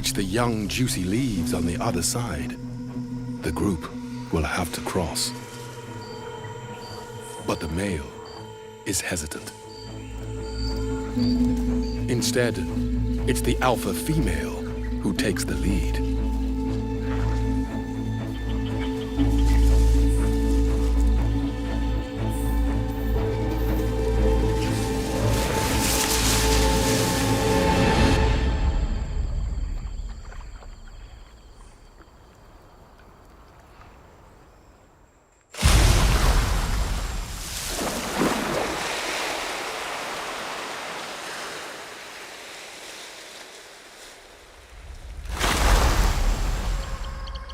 reach the young, juicy leaves on the other side, the group will have to cross. But the male is hesitant. Instead, it's the alpha female who takes the lead.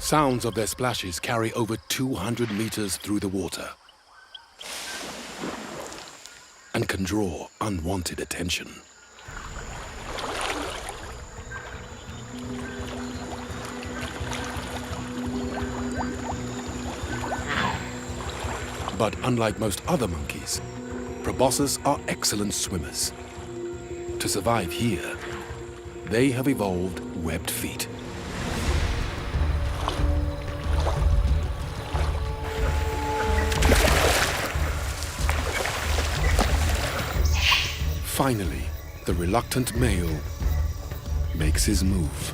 Sounds of their splashes carry over 200 meters through the water and can draw unwanted attention. But unlike most other monkeys, proboscis are excellent swimmers. To survive here, they have evolved webbed feet. Finally, the reluctant male makes his move.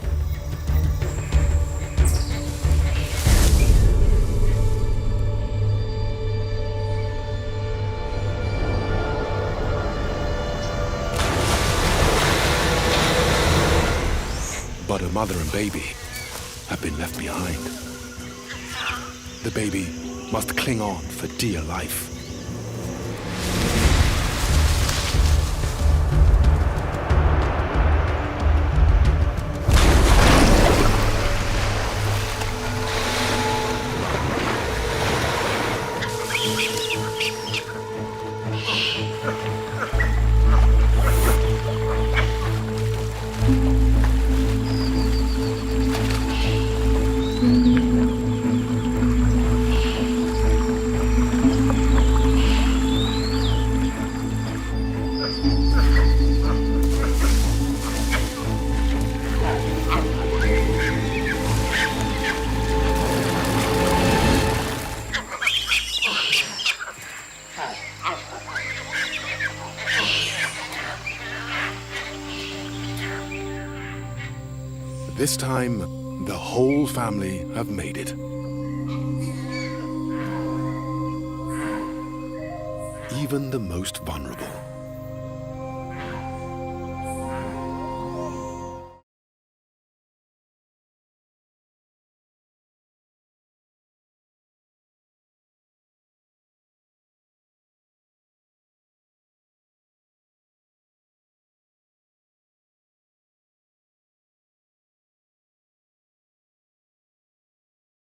But a mother and baby have been left behind. The baby must cling on for dear life. This time, the whole family have made it. Even the most vulnerable.